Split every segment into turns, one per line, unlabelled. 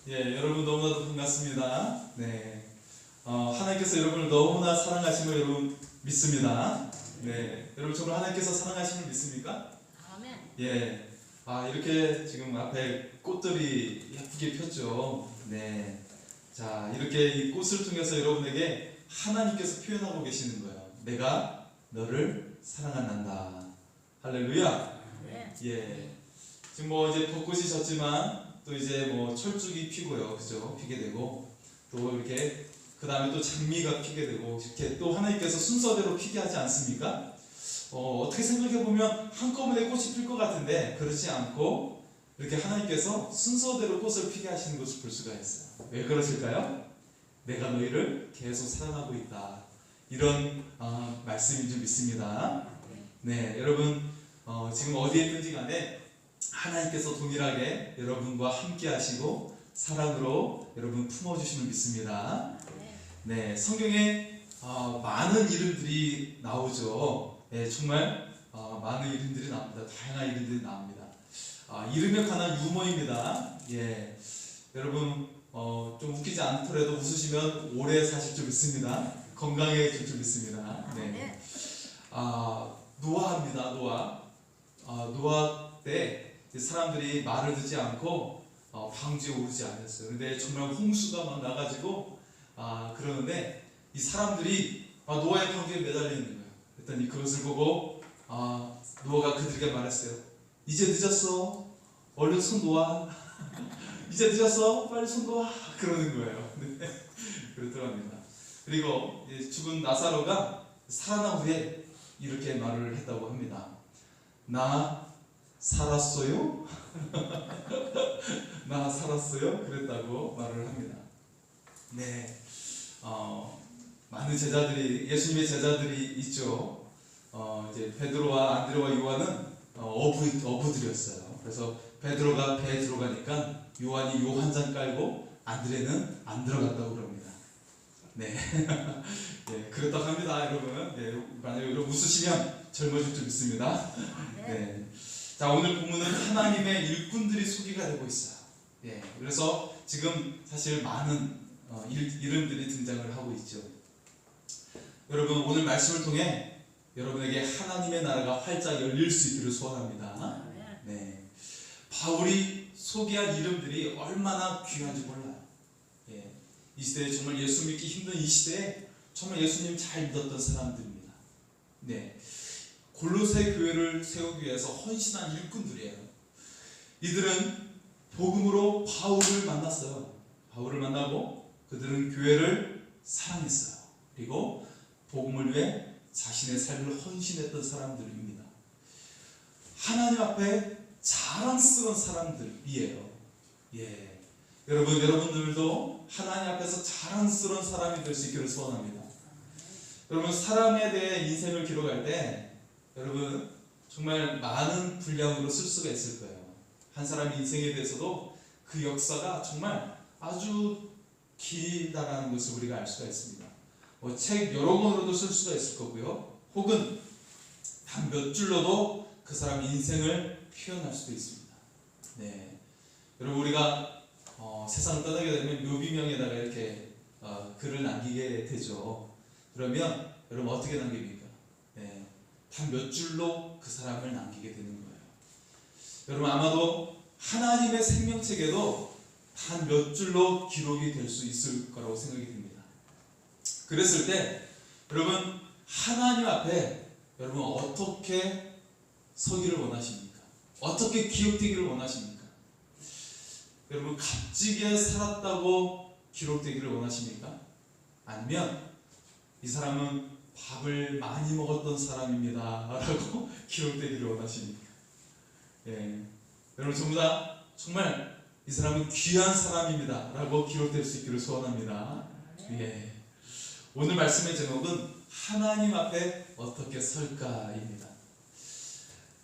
예, 여러분 너무나도 반갑습니다. 네, 하나님께서 여러분을 너무나 사랑하심을 여러분 믿습니다. 네, 여러분 정말 하나님께서 사랑하심을 믿습니까?
아멘.
예, 이렇게 지금 앞에 꽃들이 예쁘게 폈죠. 네, 자 이렇게 이 꽃을 통해서 여러분에게 하나님께서 표현하고 계시는 거예요. 내가 너를 사랑한단다. 할렐루야.
네.
예, 지금 뭐 이제 벚꽃이 졌지만 또 이제 뭐 철쭉이 피고요, 그죠? 피게 되고 또 이렇게 그 다음에 또 장미가 피게 되고 이렇게 또 하나님께서 순서대로 피게 하지 않습니까? 어떻게 생각해 보면 한꺼번에 꽃이 필 것 같은데 그렇지 않고 이렇게 하나님께서 순서대로 꽃을 피게 하시는 것을 볼 수가 있어요. 왜 그러실까요? 내가 너희를 계속 사랑하고 있다. 이런 말씀인 줄 믿습니다. 네, 여러분 지금 어디에 있든지 간에 하나님께서 동일하게 여러분과 함께 하시고 사랑으로 여러분 품어주심을 믿습니다. 네, 성경에 많은 이름들이 나오죠. 네, 정말 많은 이름들이 나옵니다. 다양한 이름들이 나옵니다. 이름에 관한 유머입니다. 예, 여러분 좀 웃기지 않더라도 웃으시면 오래 사실 줄 믿습니다. 건강해질 줄 믿습니다. 네, 노아입니다. 노아 때 사람들이 말을 듣지 않고 방주에 오르지 않았어요. 근데 정말 홍수가 막 나가지고 그러는데 이 사람들이 노아의 방주에 매달려 있는 거예요. 그랬더니 그것을 보고 노아가 그들에게 말했어요. 이제 늦었어. 얼른 손 놓아. 이제 늦었어. 빨리 손 놓아. 그러는 거예요. 네. 그렇다고 합니다. 그리고 죽은 나사로가 살아난 후에 이렇게 말을 했다고 합니다. 나 살았어요? 나 살았어요? 그랬다고 말을 합니다. 네, 많은 제자들이 예수님의 제자들이 있죠. 이제 베드로와 안드레와 요한은 어부들이었어요. 그래서 베드로가 배에 들어가니까 요한이 요 한 잔 깔고 안드레는 안 들어갔다고 그럽니다. 네, 네 그렇다고 합니다, 여러분. 네, 만약에 여러분 웃으시면 젊어질 줄 믿습니다. 네. 자, 오늘 본문은 하나님의 일꾼들이 소개가 되고 있어요. 예, 그래서 지금 사실 많은 이름들이 등장을 하고 있죠. 여러분 오늘 말씀을 통해 여러분에게 하나님의 나라가 활짝 열릴 수 있기를 소원합니다. 네, 바울이 소개한 이름들이 얼마나 귀한지 몰라요. 예, 이 시대에 정말 예수 믿기 힘든 이 시대에 정말 예수님 잘 믿었던 사람들입니다. 네. 골로새 교회를 세우기 위해서 헌신한 일꾼들이에요. 이들은 복음으로 바울을 만났어요. 바울을 만나고 그들은 교회를 사랑했어요. 그리고 복음을 위해 자신의 삶을 헌신했던 사람들입니다. 하나님 앞에 자랑스러운 사람들이에요. 예, 여러분들도 하나님 앞에서 자랑스러운 사람이 될 수 있기를 소원합니다. 여러분 사람에 대해 인생을 기록할 때 여러분 정말 많은 분량으로 쓸 수가 있을 거예요. 한 사람의 인생에 대해서도 그 역사가 정말 아주 길다라는 것을 우리가 알 수가 있습니다. 책 여러 권으로도 쓸 수가 있을 거고요. 혹은 단 몇 줄로도 그 사람의 인생을 표현할 수도 있습니다. 네, 여러분 우리가 세상을 떠나게 되면 묘비명에다가 이렇게 글을 남기게 되죠. 그러면 여러분 어떻게 남깁니까? 네, 단 몇 줄로 그 사람을 남기게 되는 거예요. 여러분 아마도 하나님의 생명책에도 단 몇 줄로 기록이 될 수 있을 거라고 생각이 듭니다. 그랬을 때 여러분 하나님 앞에 여러분 어떻게 서기를 원하십니까? 어떻게 기록되기를 원하십니까? 여러분 값지게 살았다고 기록되기를 원하십니까? 아니면 이 사람은 밥을 많이 먹었던 사람입니다 라고 기록되기를 원하십니까? 예, 여러분 전부 다 정말 이 사람은 귀한 사람입니다 라고 기록될 수 있기를 소원합니다. 예, 오늘 말씀의 제목은 하나님 앞에 어떻게 설까입니다.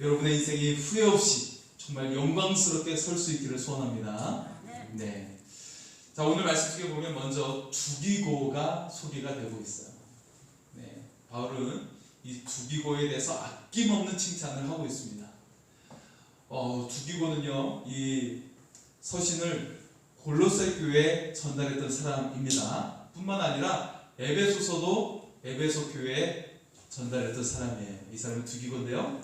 여러분의 인생이 후회 없이 정말 영광스럽게 설 수 있기를 소원합니다. 네, 자 오늘 말씀 속에 보면 먼저 두기고가 소개가 되고 있어요. 네, 바울은 이 두기고에 대해서 아낌없는 칭찬을 하고 있습니다. 두기고는요, 이 서신을 골로새 교회에 전달했던 사람입니다. 뿐만 아니라 에베소서도 에베소 교회에 전달했던 사람이에요. 이 사람은 두기고인데요.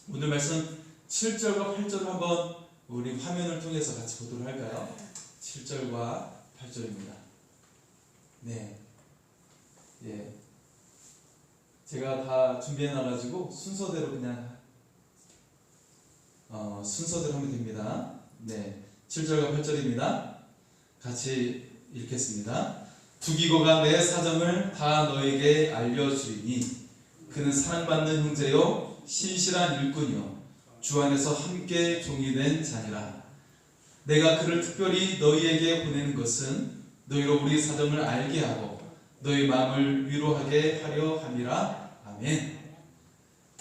오늘 말씀 7절과 8절을 한번 우리 화면을 통해서 같이 보도록 할까요? 7절과 8절입니다. 네. 예. 제가 다 준비해 놔가지고 순서대로 그냥 순서대로 하면 됩니다. 네. 7절과 8절입니다. 같이 읽겠습니다. 두기고가 내 사정을 다 너에게 알려주리니 그는 사랑받는 형제요 신실한 일꾼이요 주 안에서 함께 종이 된 자니라. 내가 그를 특별히 너희에게 보내는 것은 너희로 우리 사정을 알게 하고 너희 마음을 위로하게 하려 함이라. 아멘.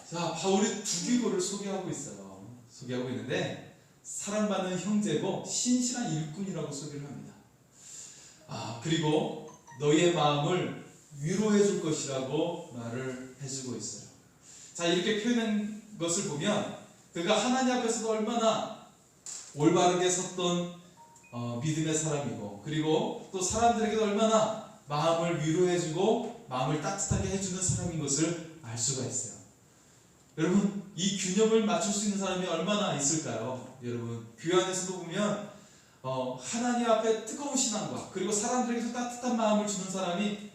자, 바울이 두기고를 소개하고 있어요. 소개하고 있는데 사랑받는 형제고 신실한 일꾼이라고 소개를 합니다. 그리고 너희의 마음을 위로해 줄 것이라고 말을 해주고 있어요. 자, 이렇게 표현한 것을 보면 그가 하나님 앞에서도 얼마나 올바르게 섰던 믿음의 사람이고, 그리고 또 사람들에게도 얼마나 마음을 위로해주고 마음을 따뜻하게 해주는 사람인 것을 알 수가 있어요. 여러분, 이 균형을 맞출 수 있는 사람이 얼마나 있을까요? 여러분, 교회 안에서도 보면 하나님 앞에 뜨거운 신앙과 그리고 사람들에게도 따뜻한 마음을 주는 사람이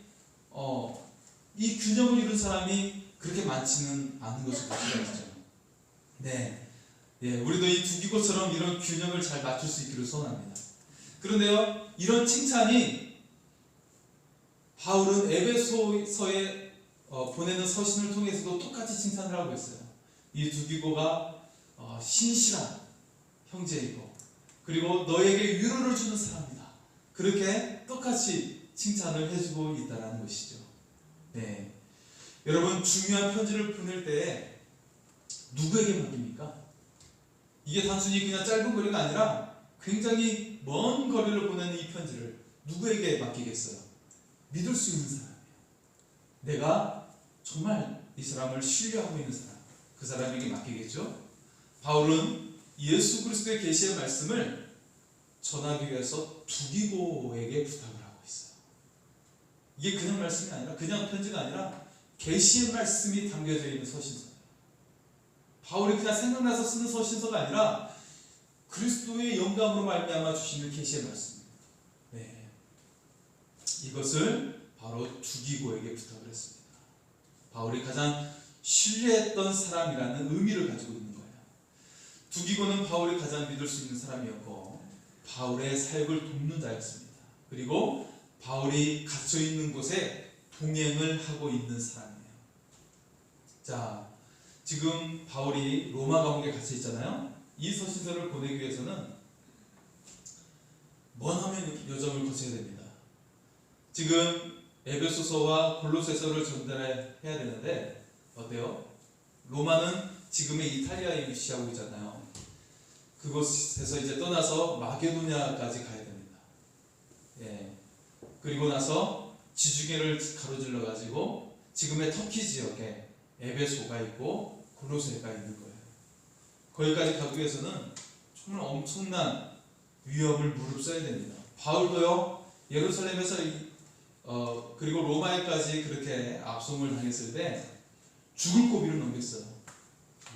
이 균형을 이룬 사람이 그렇게 많지는 않은 것을 볼 수가 있죠. 네, 예, 우리도 이 두기고처럼 이런 균형을 잘 맞출 수 있기를 소원합니다. 그런데요, 이런 칭찬이 바울은 에베소서에 보내는 서신을 통해서도 똑같이 칭찬을 하고 있어요. 이 두기고가 신실한 형제이고 그리고 너에게 위로를 주는 사람이다. 그렇게 똑같이 칭찬을 해주고 있다는 것이죠. 네, 여러분, 중요한 편지를 보낼 때 누구에게 맡깁니까? 이게 단순히 그냥 짧은 거리가 아니라 굉장히 먼 거리를 보내는 이 편지를 누구에게 맡기겠어요? 믿을 수 있는 사람이에요. 내가 정말 이 사람을 신뢰하고 있는 사람, 그 사람에게 맡기겠죠. 바울은 예수 그리스도의 계시의 말씀을 전하기 위해서 두기고에게 부탁을 하고 있어요. 이게 그냥 말씀이 아니라, 그냥 편지가 아니라 계시의 말씀이 담겨져 있는 서신서예요. 바울이 그냥 생각나서 쓰는 서신서가 아니라 그리스도의 영감으로 말미암아 주시는 계시의 말씀입니다. 네, 이것을 바로 두기고에게 부탁을 했습니다. 바울이 가장 신뢰했던 사람이라는 의미를 가지고 있는 거예요. 두기고는 바울이 가장 믿을 수 있는 사람이었고 바울의 사역을 돕는 자였습니다. 그리고 바울이 갇혀 있는 곳에 동행을 하고 있는 사람이에요. 자, 지금 바울이 로마 감옥에 갇혀 있잖아요. 이 서신서를 보내기 위해서는 머나먼 여정을 거쳐야 됩니다. 지금 에베소서와 골로새서를 전달해야 되는데 어때요? 로마는 지금의 이탈리아에 위치하고 있잖아요. 그곳에서 이제 떠나서 마게도냐까지 가야 됩니다. 예. 그리고 나서 지중해를 가로질러 가지고 지금의 터키 지역에 에베소가 있고 골로새가 있는 거예요. 거기까지 가기 위해서는 정말 엄청난 위협을 무릅써야 됩니다. 바울도요, 예루살렘에서 그리고 로마에까지 그렇게 압송을 당했을 때 죽을 고비를 넘겼어요.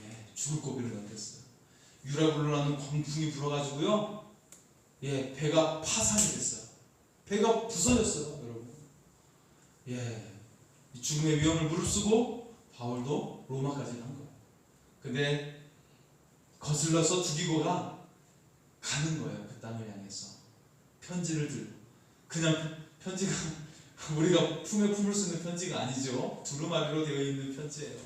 예, 죽을 고비를 넘겼어요. 유라굴로라는 광풍이 불어가지고요, 예, 배가 파산이 됐어요. 배가 부서졌어요, 여러분. 예, 이 죽음의 위험을 무릅쓰고 바울도 로마까지 간 거예요. 근데 거슬러서 두기고가 가는 거예요. 그 땅을 향해서 편지를 들고. 그냥 편지가 우리가 품에 품을 수 있는 편지가 아니죠. 두루마리로 되어 있는 편지예요.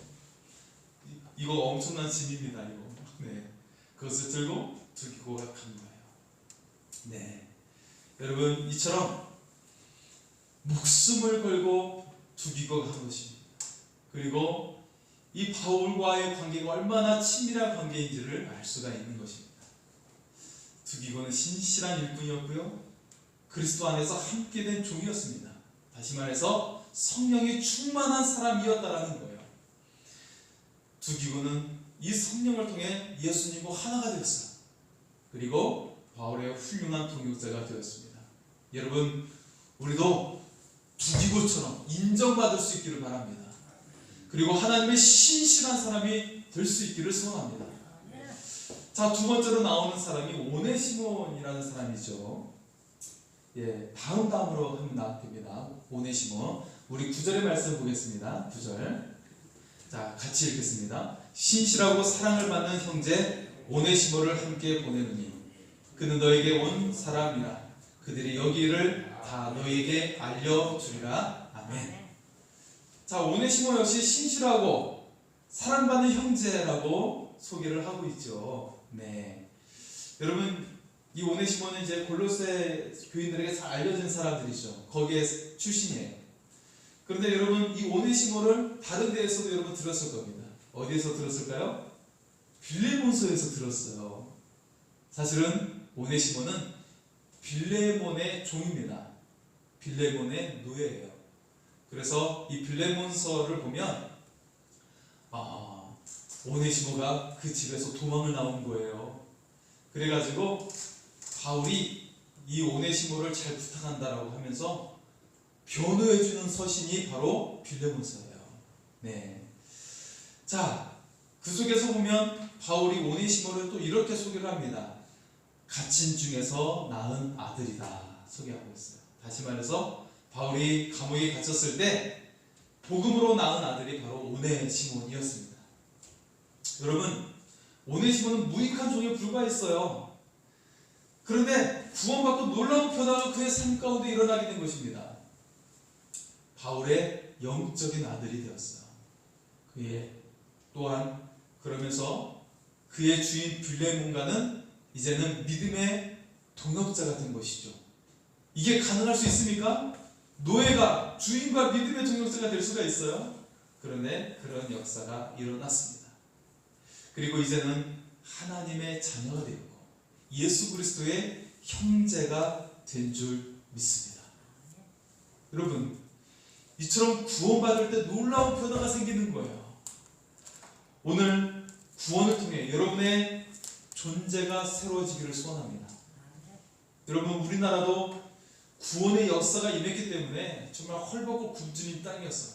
이거 엄청난 짐입니다. 이거. 네, 그것을 들고 두기고가 간 거예요. 네, 여러분, 이처럼 목숨을 걸고 두기고가 한 것입니다. 그리고 이 바울과의 관계가 얼마나 친밀한 관계인지를 알 수가 있는 것입니다. 두기고는 신실한 일꾼이었고요, 그리스도 안에서 함께 된 종이었습니다. 다시 말해서 성령이 충만한 사람이었다라는 거예요. 두기고는 이 성령을 통해 예수님과 하나가 되었어요. 그리고 바울의 훌륭한 동역자가 되었습니다. 여러분, 우리도 두기고처럼 인정받을 수 있기를 바랍니다. 그리고 하나님의 신실한 사람이 될 수 있기를 소원합니다. 자, 두 번째로 나오는 사람이 오네시몬이라는 사람이죠. 예, 다음으로 하면 나옵니다. 오네시몬. 우리 9절의 말씀 보겠습니다. 9절. 자, 같이 읽겠습니다. 신실하고 사랑을 받는 형제 오네시모를 함께 보내느니 그는 너에게 온 사람이라. 그들이 여기를 다 너에게 알려주리라. 아멘. 자, 오네시모 역시 신실하고 사랑받는 형제라고 소개를 하고 있죠. 네. 여러분, 이 오네시모는 이제 골로새 교인들에게 잘 알려진 사람들이죠. 거기에 출신이에요. 그런데 여러분, 이 오네시모를 다른 데에서도 여러분 들었을 겁니다. 어디에서 들었을까요? 빌레몬서에서 들었어요. 사실은 오네시모는 빌레몬의 종입니다. 빌레몬의 노예예요. 그래서 이 빌레몬서를 보면 오네시모가 그 집에서 도망을 나온 거예요. 그래가지고 바울이 이 오네시모를 잘 부탁한다라고 하면서 변호해주는 서신이 바로 빌레몬서예요. 네. 자, 그 속에서 보면 바울이 오네시모를 또 이렇게 소개를 합니다. 갇힌 중에서 낳은 아들이다 소개하고 있어요. 다시 말해서 바울이 감옥에 갇혔을 때 복음으로 낳은 아들이 바로 오네시몬이었습니다. 여러분, 오네시몬은 무익한 종에 불과했어요. 그런데 구원받고 놀라운 변화가 그의 삶 가운데 일어나게 된 것입니다. 바울의 영적인 아들이 되었어요. 그의 또한 그러면서 그의 주인 빌레몬과는 이제는 믿음의 동역자가 된 것이죠. 이게 가능할 수 있습니까? 노예가 주인과 믿음의 동역자가 될 수가 있어요? 그런데 그런 역사가 일어났습니다. 그리고 이제는 하나님의 자녀가 되었고 예수 그리스도의 형제가 된 줄 믿습니다. 여러분, 이처럼 구원받을 때 놀라운 변화가 생기는 거예요. 오늘 구원을 통해 여러분의 존재가 새로워지기를 소원합니다. 여러분, 우리나라도 구원의 역사가 임했기 때문에 정말 헐벗고 굶주린 땅이었어요.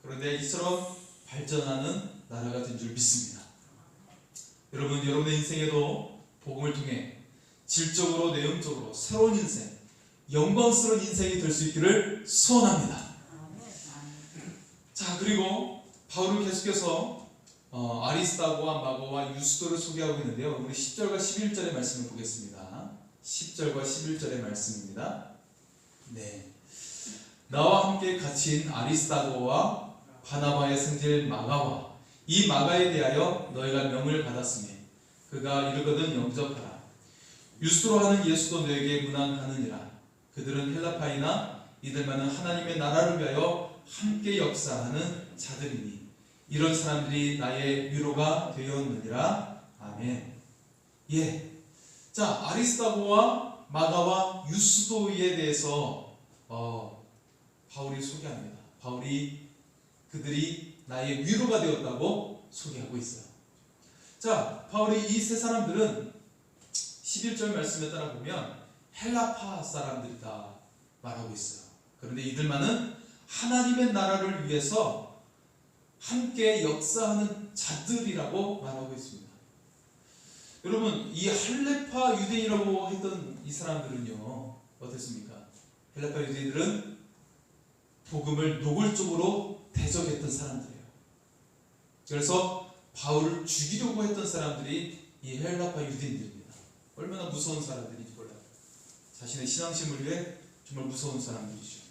그런데 이처럼 발전하는 나라가 된 줄 믿습니다. 여러분, 여러분의 인생에도 복음을 통해 질적으로 내용적으로 새로운 인생, 영광스러운 인생이 될 수 있기를 소원합니다. 자, 그리고 바울은 계속해서 아리스다고와 마고와 유스도를 소개하고 있는데요. 우리 10절과 11절의 말씀을 보겠습니다. 10절과 11절의 말씀입니다. 네. 나와 함께 갇힌 아리스다고와 바나바의 승질 마가와 이 마가에 대하여 너희가 명을 받았으니 그가 이르거든 영접하라. 유스도로 하는 예수도 너에게 문안하느니라. 그들은 헬라파이나 이들만은 하나님의 나라를 위하여 함께 역사하는 자들이니 이런 사람들이 나의 위로가 되었느니라. 아멘. 예. 자, 아리스다고와 마가와 유스도에 대해서 바울이 소개합니다. 바울이 그들이 나의 위로가 되었다고 소개하고 있어요. 자, 바울이 이 세 사람들은 11절 말씀에 따라 보면 헬라파 사람들이다 말하고 있어요. 그런데 이들만은 하나님의 나라를 위해서 함께 역사하는 자들이라고 말하고 있습니다. 여러분, 이 할레파 유대인이라고 했던 이 사람들은요, 어땠습니까? 헬라파 유대인들은 복음을 노골적으로 대적했던 사람들이에요. 그래서 바울을 죽이려고 했던 사람들이 이 헬라파 유대인들입니다. 얼마나 무서운 사람들인지 몰라요. 자신의 신앙심을 위해 정말 무서운 사람들이죠.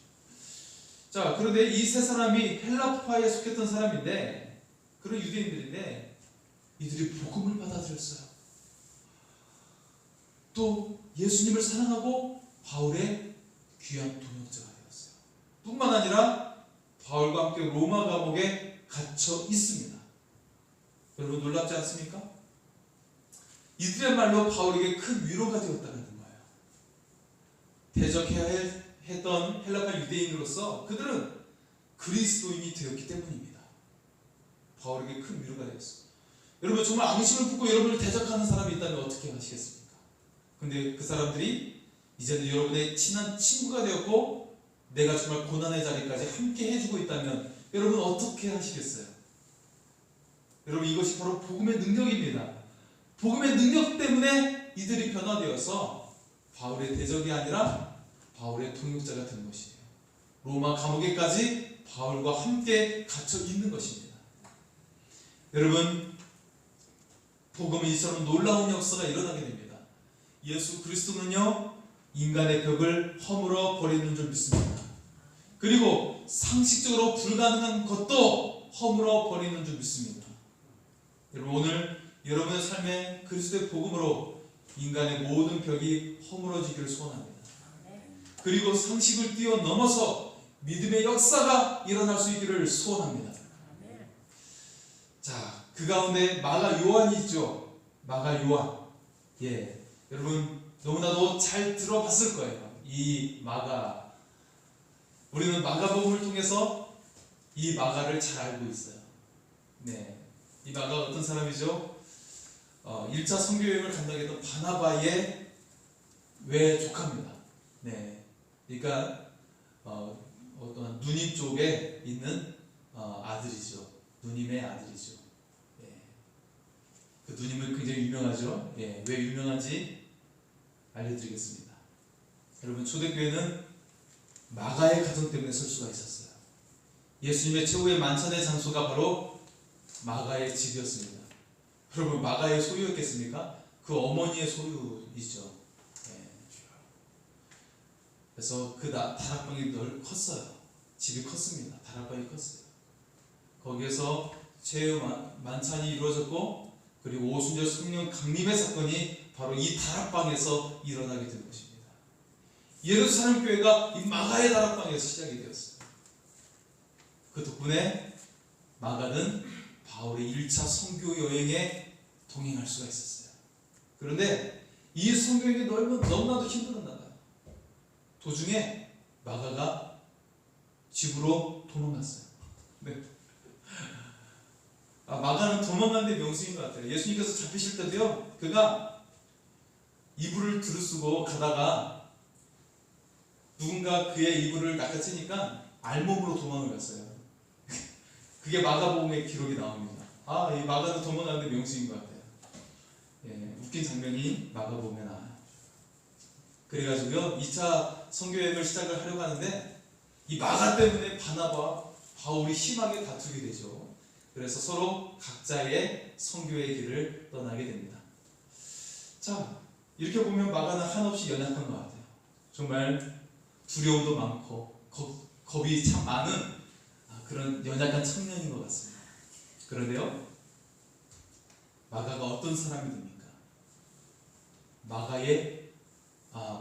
자, 그런데 이 세 사람이 헬라파에 속했던 사람인데, 그런 유대인들인데 이들이 복음을 받아들였어요. 또 예수님을 사랑하고 바울의 귀한 동역자가 되었어요. 뿐만 아니라 바울과 함께 로마 감옥에 갇혀 있습니다. 여러분, 놀랍지 않습니까? 이들의 말로 바울에게 큰 위로가 되었다는 거예요. 대적해야 했던 헬라파 유대인으로서 그들은 그리스도인이 되었기 때문입니다. 바울에게 큰 위로가 되었어요. 여러분, 정말 앙심을 품고 여러분을 대적하는 사람이 있다면 어떻게 하시겠습니까? 근데 그 사람들이 이제는 여러분의 친한 친구가 되었고 내가 정말 고난의 자리까지 함께 해주고 있다면 여러분 어떻게 하시겠어요? 여러분 이것이 바로 복음의 능력입니다. 복음의 능력 때문에 이들이 변화되어서 바울의 대적이 아니라 바울의 동역자가 된 것이에요. 로마 감옥에까지 바울과 함께 갇혀 있는 것입니다. 여러분 복음은 이처럼 놀라운 역사가 일어나게 됩니다. 예수 그리스도는요 인간의 벽을 허물어 버리는 줄 믿습니다. 그리고 상식적으로 불가능한 것도 허물어 버리는 줄 믿습니다. 여러분 오늘 여러분의 삶에 그리스도의 복음으로 인간의 모든 벽이 허물어지기를 소원합니다. 그리고 상식을 뛰어넘어서 믿음의 역사가 일어날 수 있기를 소원합니다. 자, 그 가운데 마가 요한이 있죠. 마가 요한. 예, 여러분 너무나도 잘 들어봤을 거예요. 이 마가. 우리는 마가복음을 통해서 이 마가를 잘 알고 있어요. 네, 이 마가가 어떤 사람이죠? 1차 선교여행을 감당했던 바나바의 외조카입니다. 네, 그러니까 어떤 누님 쪽에 있는 아들이죠. 누님의 아들이죠. 예. 그 누님은 굉장히 유명하죠. 예. 왜 유명한지 알려드리겠습니다. 여러분 초대교회는 마가의 가정 때문에 설 수가 있었어요. 예수님의 최후의 만찬의 장소가 바로 마가의 집이었습니다. 여러분 마가의 소유였겠습니까? 그 어머니의 소유이죠. 예. 그래서 그 다락방이 늘 컸어요. 집이 컸습니다. 다락방이 컸어요. 거기에서 최후 만찬이 이루어졌고 그리고 오순절 성령 강림의 사건이 바로 이 다락방에서 일어나게 된 것입니다. 예루살렘 교회가 이 마가의 다락방에서 시작이 되었어요. 그 덕분에 마가는 바울의 1차 선교 여행에 동행할 수가 있었어요. 그런데 이 선교 여행이 너무나도 힘들었나 봐요. 도중에 마가가 집으로 도망갔어요. 네. 마가는 도망간 데 명수인 것 같아요. 예수님께서 잡히실 때도요, 그가 이불을 두루쓰고 가다가 누군가 그의 이불을 낚아채니까 알몸으로 도망을 갔어요. 그게 마가복음의 기록이 나옵니다. 이 마가는 도망가는데 명수인 것 같아요. 예, 웃긴 장면이 마가복음에 나와요. 그래가지고요, 2차 선교여행을 시작을 하려고 하는데 이 마가 때문에 바나바와 바울이 심하게 다투게 되죠. 그래서 서로 각자의 선교의 길을 떠나게 됩니다. 자, 이렇게 보면 마가는 한없이 연약한 것 같아요. 정말 두려움도 많고 겁이 참 많은 그런 연약한 청년인 것 같습니다. 그런데요, 마가가 어떤 사람이 됩니까? 마가의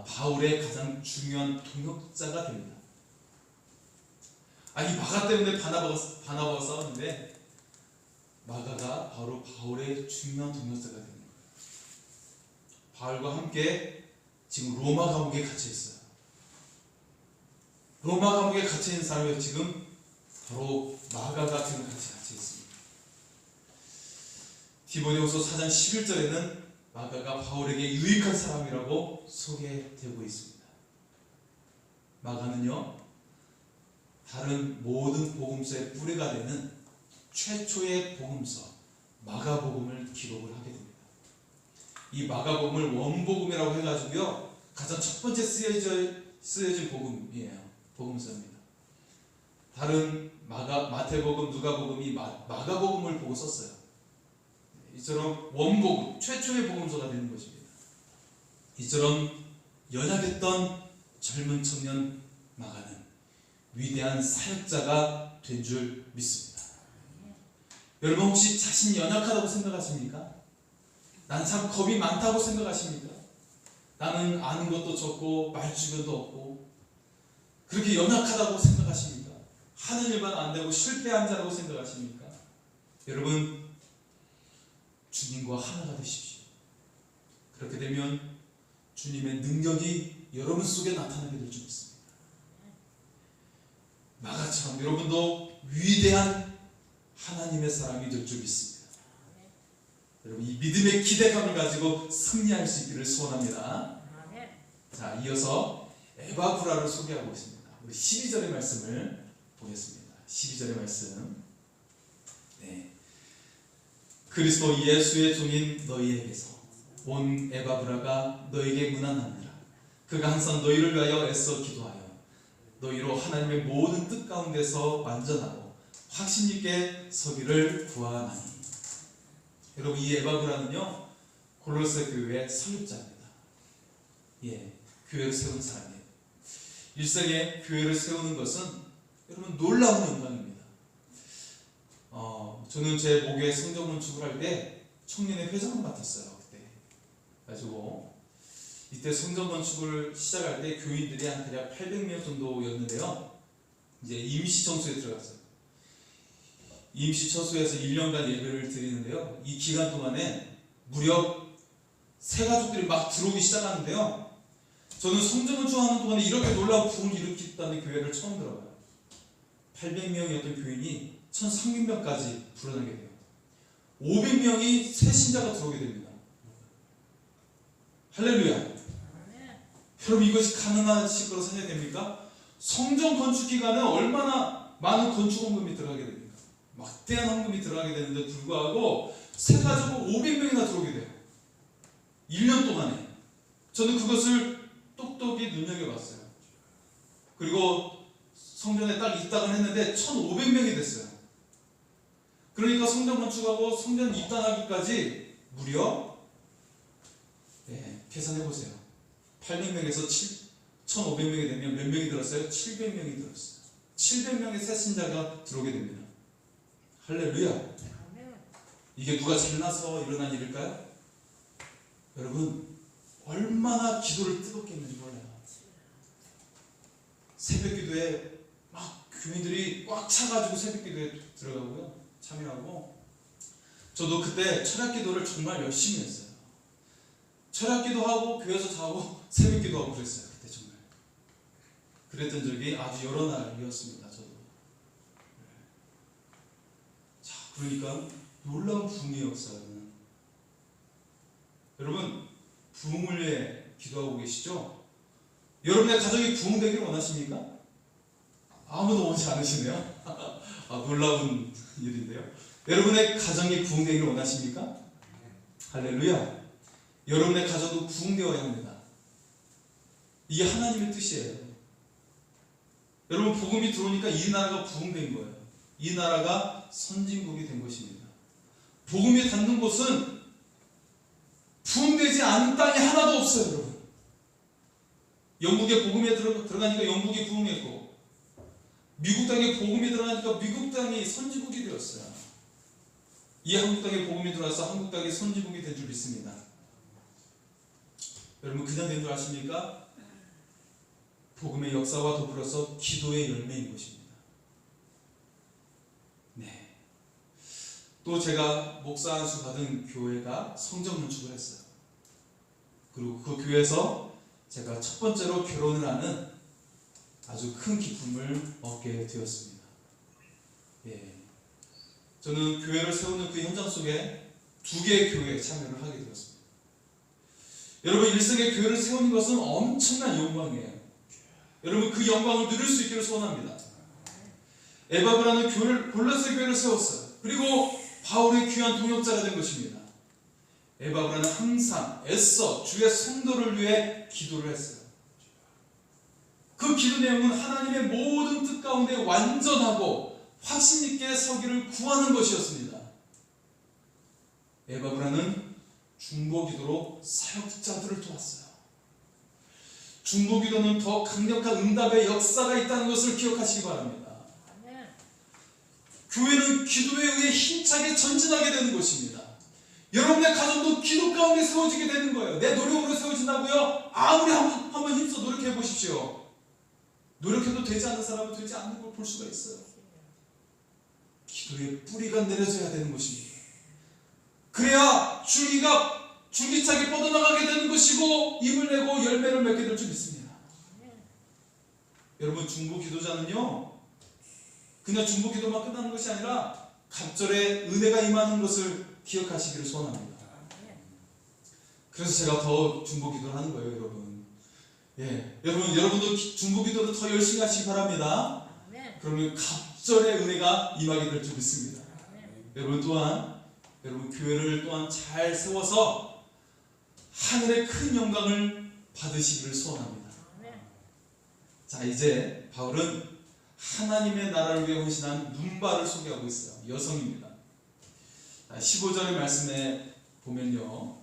바울의 가장 중요한 동역자가 됩니다. 이 마가 때문에 바나바가 싸웠는데 마가가 바로 바울의 중요한 동역자가 되는 거예요. 바울과 함께 지금 로마 감옥에 갇혀 있어요. 로마 감옥에 갇혀 있는 사람이 지금 바로 마가가 지금 같이 갇혀 있습니다. 디모데후서 4장 11절에는 마가가 바울에게 유익한 사람이라고 소개되고 있습니다. 마가는요, 다른 모든 복음서의 뿌리가 되는 최초의 복음서 마가복음을 기록을 하게 됩니다. 이 마가복음을 원복음이라고 해가지고요, 가장 첫 번째 쓰여진 복음이에요. 복음서입니다. 다른 마태복음, 누가복음이 마가복음을 보고 썼어요. 이처럼 원복음, 최초의 복음서가 되는 것입니다. 이처럼 연약했던 젊은 청년 마가는 위대한 사역자가 된 줄 믿습니다. 여러분 혹시 자신이 연약하다고 생각하십니까? 난 참 겁이 많다고 생각하십니까? 나는 아는 것도 적고 말주변도 없고 그렇게 연약하다고 생각하십니까? 하는 일만 안 되고 실패한 자라고 생각하십니까? 여러분 주님과 하나가 되십시오. 그렇게 되면 주님의 능력이 여러분 속에 나타나게 될 줄 믿습니다. 마가처럼 여러분도 위대한 하나님의 사람이 될 줄 믿습니다. 여러분 이 믿음의 기대감을 가지고 승리할 수 있기를 소원합니다. 자, 이어서 에바브라를 소개하고 있습니다. 우리 12절의 말씀을 보겠습니다. 12절의 말씀. 네. 그리스도 예수의 종인 너희에게서 온 에바브라가 너에게 문안하느라 그가 항상 너희를 위하여 애써 기도하여 너희로 하나님의 모든 뜻 가운데서 완전하고 확신 있게 서기를 구하나니. 여러분 이 에바브라는요 골로새 교회의 설립자입니다. 예, 교회를 세운 사람이에요. 일생에 교회를 세우는 것은 여러분 놀라운 영광입니다. 저는 제 목회 성전 건축을 할 때 청년의 회장을 맡았어요. 그때 가지고 이때 성전 건축을 시작할 때 교인들이 한 대략 800명 정도였는데요. 이제 임시청소에 들어갔어요. 임시처소에서 1년간 예배를 드리는데요. 이 기간 동안에 무려 새 가족들이 막 들어오기 시작하는데요. 저는 성전 건축하는 동안에 이렇게 놀라운 부흥을 일으켰다는 교회를 처음 들어봐요. 800명이었던 교인이 1300명까지 불어나게 돼요. 500명이 새 신자가 들어오게 됩니다. 할렐루야. 여러분 이것이 가능하실 거로 생각됩니까? 성전 건축 기간에 얼마나 많은 건축 헌금이 들어가게 됩니까? 막대한 헌금이 들어가게 되는데 불구하고 새 가족은 500명이나 들어오게 돼요. 1년 동안에. 저는 그것을 똑똑히 눈여겨봤어요. 그리고 성전에 딱 입당을 했는데 1500명이 됐어요. 그러니까 성전 건축하고 성전 입당하기까지 무려 계산해보세요. 800명에서 1500명이 되면 몇 명이 들었어요? 700명이 들었어요. 700명의 새 신자가 들어오게 됩니다. 할렐루야. 이게 누가 잘나서 일어난 일일까요? 여러분 얼마나 기도를 뜨겁게 했는지 몰라요. 새벽 기도에 막 교인들이 꽉 차가지고 새벽 기도에 들어가고요. 참여하고 저도 그때 철학 기도를 정말 열심히 했어요. 철학 기도하고 교회에서 자고 새벽 기도하고 그랬어요. 그때 정말 그랬던 적이 아주 여러 날이었습니다. 저도. 자, 그러니까 놀라운 부흥의 역사는 여러분 부흥을 위해 기도하고 계시죠? 여러분의 가정이 부흥되기를 원하십니까? 아무도 원치 않으시네요. 놀라운 일인데요. 여러분의 가정이 부흥되기를 원하십니까? 할렐루야. 여러분의 가정도 부흥되어야 합니다. 이게 하나님의 뜻이에요. 여러분 복음이 들어오니까 이 나라가 부흥된 거예요. 이 나라가 선진국이 된 것입니다. 복음이 닿는 곳은 부흥되지 않은 땅이 하나도 없어요. 여러분 영국에 복음이 들어가니까 영국이 부흥했고 미국 땅에 복음이 들어가니까 미국 땅이 선진국이 되었어요. 이 한국 땅에 복음이 들어와서 한국 땅이 선진국이 된 줄 믿습니다. 여러분 그냥 된 줄 아십니까? 복음의 역사와 더불어서 기도의 열매인 것입니다. 네. 또 제가 목사 안수 받은 교회가 성전 건축을 했어요. 그리고 그 교회에서 제가 첫 번째로 결혼을 하는 아주 큰 기쁨을 얻게 되었습니다. 예. 저는 교회를 세우는 그 현장 속에 2개의 교회에 참여를 하게 되었습니다. 여러분 일생에 교회를 세우는 것은 엄청난 영광이에요. 여러분 그 영광을 누릴 수 있기를 소원합니다. 에바브라는 골로새 교회를 세웠어요. 그리고 바울의 귀한 동역자가 된 것입니다. 에바브라는 항상 애써 주의 성도를 위해 기도를 했어요. 그 기도 내용은 하나님의 모든 뜻 가운데 완전하고 확신 있게 서기를 구하는 것이었습니다. 에바브라는 중보기도로 사역자들을 도왔어요. 중보기도는 더 강력한 응답의 역사가 있다는 것을 기억하시기 바랍니다. 교회는 기도에 의해 힘차게 전진하게 되는 것입니다. 여러분의 가정도 기도 가운데 세워지게 되는 거예요. 내 노력으로 세워진다고요? 아무리 한번 힘써 노력해 보십시오. 노력해도 되지 않는 사람은 되지 않는 걸 볼 수가 있어요. 기도의 뿌리가 내려져야 되는 것입니다. 그래야 줄기차게 뻗어나가게 되는 것이고 입을 내고 열매를 맺게 될 줄 믿습니다. 여러분 중보 기도자는요 그냥 중보 기도만 끝나는 것이 아니라 갑절에 은혜가 임하는 것을 기억하시기를 소원합니다. 그래서 제가 더 중보 기도를 하는 거예요, 여러분. 예, 여러분도 중보 기도를 더 열심히 하시기 바랍니다. 그러면 갑절의 은혜가 임하게 될 줄 믿습니다. 여러분 또한 여러분 교회를 또한 잘 세워서 하늘의 큰 영광을 받으시기를 소원합니다. 자, 이제 바울은 하나님의 나라를 위해 헌신한 눈바를 소개하고 있어요. 여성입니다. 15절의 말씀에 보면요,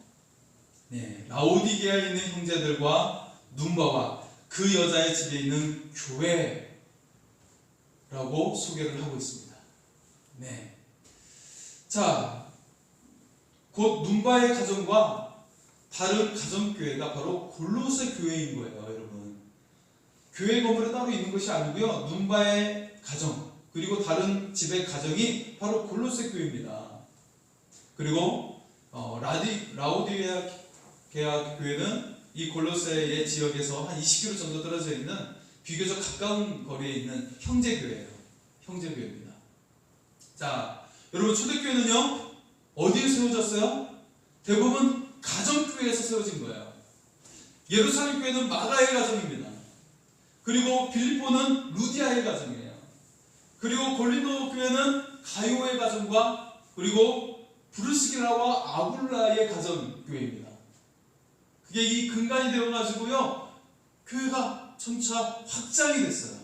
네, 라오디게아에 있는 형제들과 눈바와 그 여자의 집에 있는 교회라고 소개를 하고 있습니다. 네, 자, 곧 눈바의 가정과 다른 가정교회가 바로 골로새 교회인 거예요, 여러분. 교회 건물에 따로 있는 것이 아니고요, 눈바의 가정 그리고 다른 집의 가정이 바로 골로새 교회입니다. 그리고 라오디게아 교회는 이 골로새의 지역에서 한 20km 정도 떨어져 있는 비교적 가까운 거리에 있는 형제교회예요. 형제교회입니다. 자, 여러분 초대교회는요 어디에 세워졌어요? 대부분 가정교회에서 세워진 거예요. 예루살렘 교회는 마가의 가정입니다. 그리고 빌립보는 루디아의 가정이에요. 그리고 고린도 교회는 가요의 가정과 그리고 브루스길라와 아굴라의 가정교회입니다. 그게 이 근간이 되어가지고요 교회가 점차 확장이 됐어요.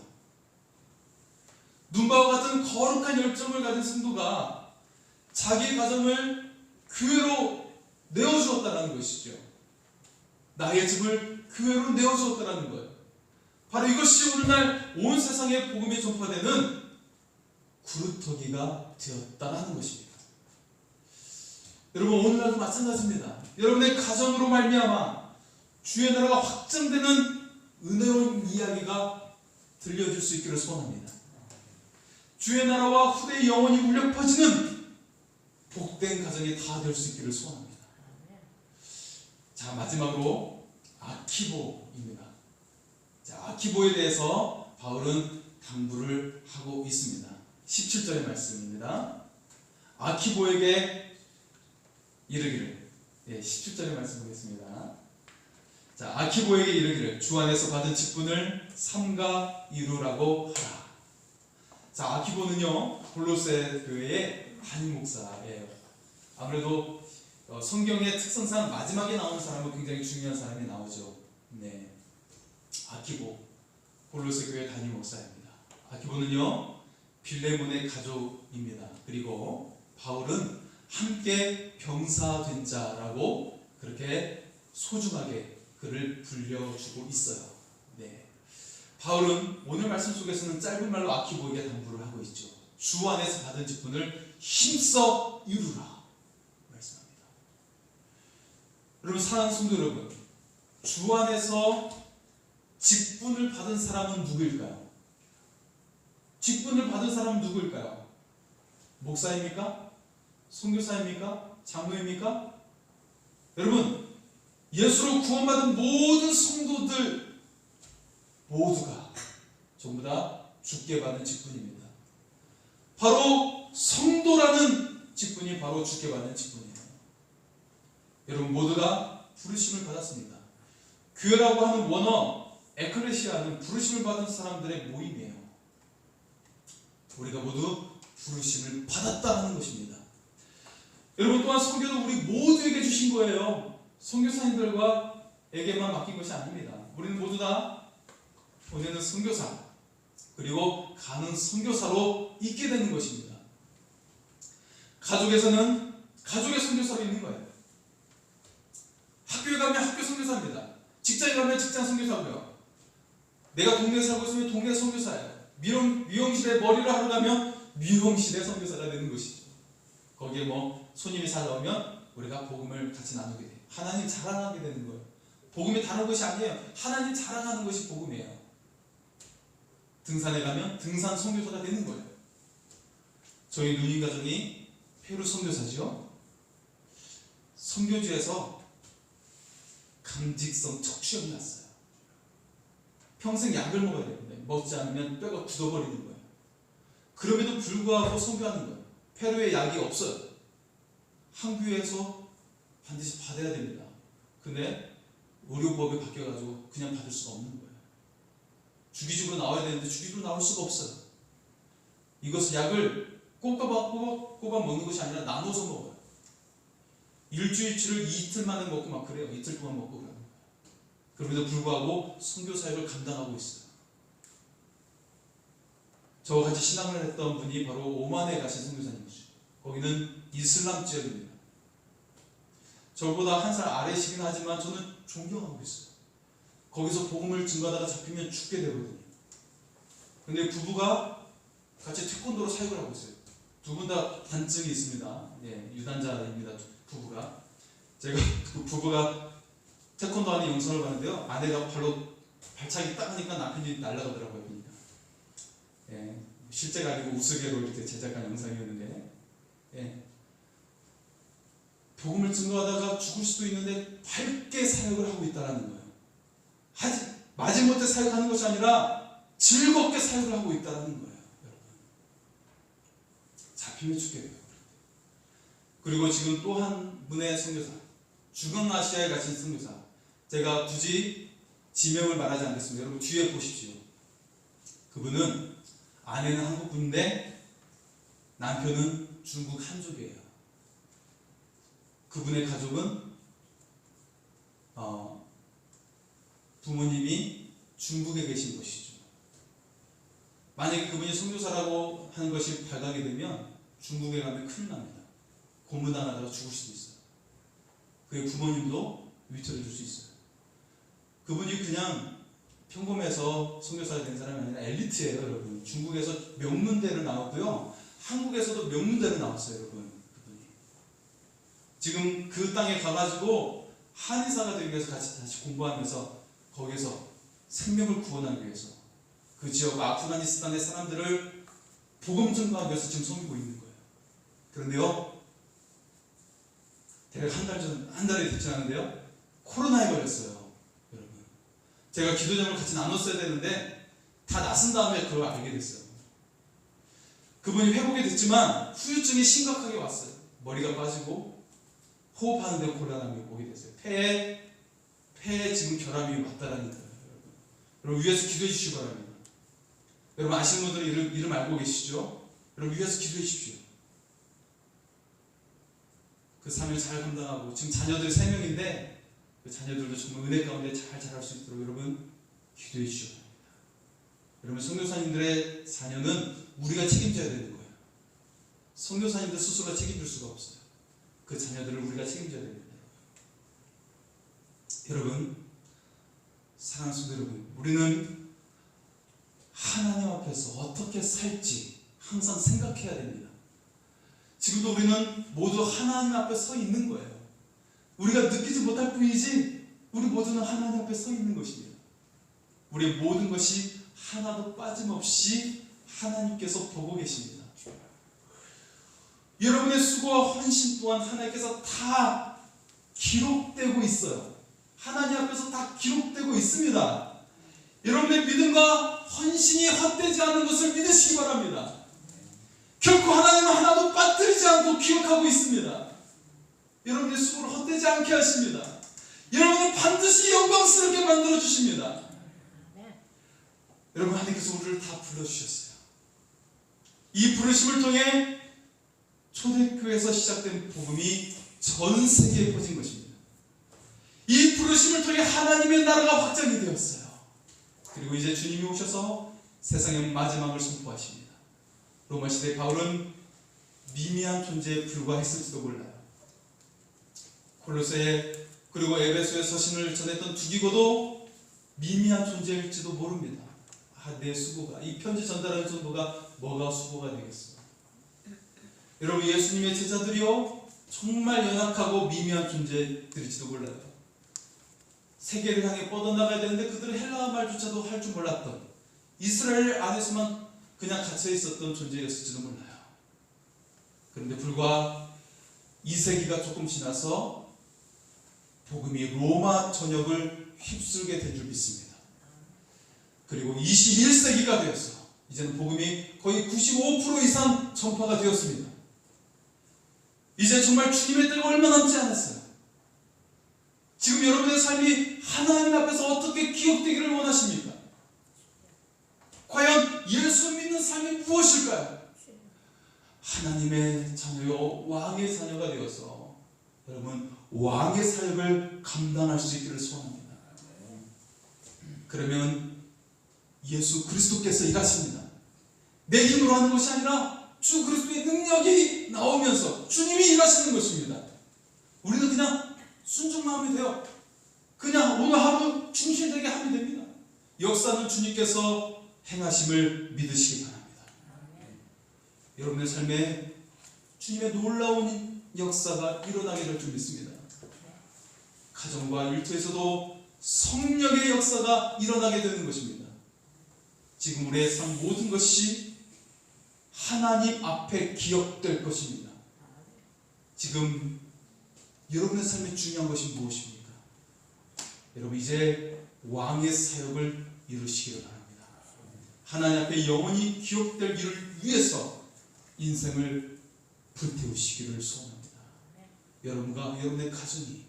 눈바와 같은 거룩한 열정을 가진 성도가 자기 가정을 교회로 내어주었다는 것이죠. 나의 집을 교회로 내어주었다는 거예요. 바로 이것이 오늘날 온 세상에 복음이 전파되는 구루터기가 되었다는 것입니다. 여러분 오늘날도 마찬가지입니다. 여러분의 가정으로 말미암아 주의 나라가 확장되는 은혜로운 이야기가 들려줄 수 있기를 소원합니다. 주의 나라와 후대의 영혼이 울려 퍼지는 복된 가정이 다 될 수 있기를 소원합니다. 자, 마지막으로 아키보입니다. 자, 아키보에 대해서 바울은 당부를 하고 있습니다. 17절의 말씀입니다. 아키보에게 이르기를, 17절의 말씀 보겠습니다. 자, 아키보에게 이르기를 주 안에서 받은 직분을 삼가 이루라고 하라. 자, 아키보는요 골로새 교회의 담임 목사예요. 아무래도 성경의 특성상 마지막에 나오는 사람은 굉장히 중요한 사람이 나오죠. 네, 아키보 골로새 교회 담임 목사입니다. 아키보는요 빌레몬의 가족입니다. 그리고 바울은 함께 병사된 자라고 그렇게 소중하게 그를 불려주고 있어요. 네, 바울은 오늘 말씀 속에서는 짧은 말로 아키보에게 당부를 하고 있죠. 주 안에서 받은 직분을 힘써 이루라 말씀합니다. 여러분 사랑하는 성도 여러분, 주 안에서 직분을 받은 사람은 누구일까요? 직분을 받은 사람은 누구일까요? 목사입니까? 선교사입니까? 장로입니까? 여러분 예수로 구원받은 모든 성도들 모두가 전부 다 주께 받는 직분입니다. 바로 성도라는 직분이 바로 주께 받는 직분이에요. 여러분 모두가 부르심을 받았습니다. 교회라고 하는 원어 에클레시아는 부르심을 받은 사람들의 모임이에요. 우리가 모두 부르심을 받았다는 것입니다. 여러분 또한 선교도 우리 모두에게 주신 거예요. 선교사님들에게만 맡긴 것이 아닙니다. 우리는 모두 다 보내는 선교사 그리고 가는 선교사로 있게 되는 것입니다. 가족에서는 가족의 선교사로 있는 거예요. 학교에 가면 학교 선교사입니다. 직장에 가면 직장 선교사고요. 내가 동네에 살고 있으면 동네 선교사예요. 미용실에 머리를 하러 가면 미용실의 선교사가 되는 것이죠. 거기에 뭐 손님이 잘 나오면 우리가 복음을 같이 나누게 돼요. 하나님 자랑하게 되는 거예요. 복음이 다른 것이 아니에요. 하나님 자랑하는 것이 복음이에요. 등산에 가면 등산 선교사가 되는 거예요. 저희 누님 가정이 페루 선교사죠. 선교지에서 강직성 척추염이 났어요. 평생 약을 먹어야 되는데 먹지 않으면 뼈가 굳어버리는 거예요. 그럼에도 불구하고 선교하는 거예요. 페루에 약이 없어요. 한교에서 반드시 받아야 됩니다. 근데 의료법이 바뀌어가지고 그냥 받을 수가 없는 거예요. 주기적으로 나와야 되는데 주기적으로 나올 수가 없어요. 이것은 약을 꼬박 먹는 것이 아니라 나눠서 먹어요. 일주일치를 이틀 만에 먹고 막 그래요. 이틀 동안 먹고 그래요. 그럼에도 불구하고 선교 사역을 감당하고 있어요. 저와 같이 신앙을 했던 분이 바로 오만에 가신 선교사님이죠. 거기는 이슬람 지역입니다. 저보다 한 살 아래시긴 하지만 저는 존경하고 있어요. 거기서 복음을 증거하다가 잡히면 죽게 되거든요. 근데 부부가 같이 태권도로 사역을 하고 있어요. 두 분 다 단증이 있습니다. 예, 유단자입니다. 부부가. 제가 그 부부가 태권도 하는 영상을 봤는데요. 아내가 발로 발차기 딱 하니까 남편이 날아가더라고요. 그러니까. 예, 실제가 아니고 우스개로 이렇게 제작한 영상이었는데, 예, 복음을 증거하다가 죽을 수도 있는데 밝게 사역을 하고 있다는 거예요. 마지못해 사역하는 것이 아니라 즐겁게 사역을 하고 있다는 거예요. 여러분, 잡히면 죽게 돼요. 그리고 지금 또 한 분의 선교사, 중앙아시아에 가신 선교사, 제가 굳이 지명을 말하지 않겠습니다. 여러분 뒤에 보십시오. 그분은 아내는 한국 분인데 남편은 중국 한족이에요. 그분의 가족은 부모님이 중국에 계신 것이죠. 만약에 그분이 선교사라고 하는 것이 발각이 되면 중국에 가면 큰일 납니다. 고문당하다가 죽을 수도 있어요. 그의 부모님도 위태를 줄 수 있어요. 그분이 그냥 평범해서 선교사가 된 사람이 아니라 엘리트예요, 여러분. 중국에서 명문대를 나왔고요. 한국에서도 명문대를 나왔어요, 여러분. 그분이. 지금 그 땅에 가가지고 한의사가 되기 위해서 다시 공부하면서 거기서 생명을 구원하기 위해서 그 지역 아프가니스탄의 사람들을 복음 전파하기 위해서 지금 섬기고 있는 거예요. 그런데요, 대략 한 달이 됐지 않은데요, 코로나에 걸렸어요, 여러분. 제가 기도점을 같이 나눴어야 되는데 다 나선 다음에 그걸 알게 됐어요. 그분이 회복이 됐지만 후유증이 심각하게 왔어요. 머리가 빠지고 호흡하는 데 곤란함이 오게 됐어요. 폐에 지금 결함이 왔다라는 거예요. 여러분 위에서 기도해 주시기 바랍니다. 여러분 아시는 분들은 이름 알고 계시죠? 여러분 위에서 기도해 주십시오. 그 삶을 잘 감당하고, 지금 자녀들이 3명인데 그 자녀들도 정말 은혜 가운데 잘 자랄 수 있도록 여러분 기도해 주시기 바랍니다. 여러분 선교사님들의 자녀는 우리가 책임져야 되는 거예요. 선교사님들 스스로가 책임질 수가 없어요. 그 자녀들을 우리가 책임져야 됩니다. 여러분, 사랑하는 성도 여러분, 우리는 하나님 앞에서 어떻게 살지 항상 생각해야 됩니다. 지금도 우리는 모두 하나님 앞에 서 있는 거예요. 우리가 느끼지 못할 뿐이지 우리 모두는 하나님 앞에 서 있는 것입니다. 우리의 모든 것이 하나도 빠짐없이 하나님께서 보고 계십니다. 여러분의 수고와 헌신 또한 하나님께서 다 기록되고 있어요. 하나님 앞에서 다 기록되고 있습니다. 여러분의 믿음과 헌신이 헛되지 않는 것을 믿으시기 바랍니다. 결코 하나님은 하나도 빠뜨리지 않고 기억하고 있습니다. 여러분의 수고를 헛되지 않게 하십니다. 여러분을 반드시 영광스럽게 만들어 주십니다. 여러분, 하나님께서 우리를 다 불러주셨어요. 이 부르심을 통해 초대교회에서 시작된 복음이 전 세계에 퍼진 것입니다. 이 부르심을 통해 하나님의 나라가 확장이 되었어요. 그리고 이제 주님이 오셔서 세상의 마지막을 선포하십니다. 로마 시대 바울은 미미한 존재에 불과했을지도 몰라요. 콜로새에 그리고 에베소에 서신을 전했던 두기고도 미미한 존재일지도 모릅니다. 내 수고가, 이 편지 전달하는 정도가 뭐가 수고가 되겠어요. 여러분, 예수님의 제자들이요 정말 연약하고 미미한 존재들일지도 몰라요. 세계를 향해 뻗어나가야 되는데 그들은 헬라어 말조차도 할 줄 몰랐던, 이스라엘 안에서만 그냥 갇혀 있었던 존재였을지도 몰라요. 그런데 불과 2세기가 조금 지나서 복음이 로마 전역을 휩쓸게 된 줄 믿습니다. 그리고 21세기가 되었어. 이제는 복음이 거의 95% 이상 전파가 되었습니다. 이제 정말 주님의 때가 얼마 남지 않았어요. 지금 여러분의 삶이 하나님 앞에서 어떻게 기억되기를 원하십니까? 과연 예수 믿는 삶이 무엇일까요? 하나님의 자녀요, 왕의 자녀가 되어서 여러분 왕의 사역을 감당할 수 있기를 소원합니다. 그러면 예수 그리스도께서 일하십니다. 내 힘으로 하는 것이 아니라 주 그리스도의 능력이 나오면서 주님이 일하시는 것입니다. 우리는 그냥 순종만 하면 돼요. 그냥 오늘 하루 충실되게 하면 됩니다. 역사는 주님께서 행하심을 믿으시기 바랍니다. 여러분의 삶에 주님의 놀라운 역사가 일어나게 될 줄 믿습니다. 가정과 일터에서도 성령의 역사가 일어나게 되는 것입니다. 지금 우리의 삶 모든 것이 하나님 앞에 기억될 것입니다. 지금 여러분의 삶에 중요한 것이 무엇입니까? 여러분 이제 왕의 사역을 이루시기를 바랍니다. 하나님 앞에 영원히 기억될 일을 위해서 인생을 불태우시기를 소원합니다. 여러분과 여러분의 가정이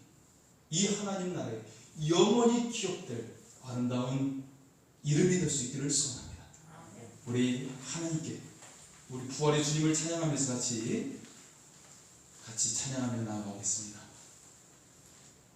이 하나님 나라에 영원히 기억될 아름다운 이름이 될 수 있기를 소원합니다. 우리 하나님께 우리 부활의 주님을 찬양하면서 같이 찬양하며 나아가겠습니다.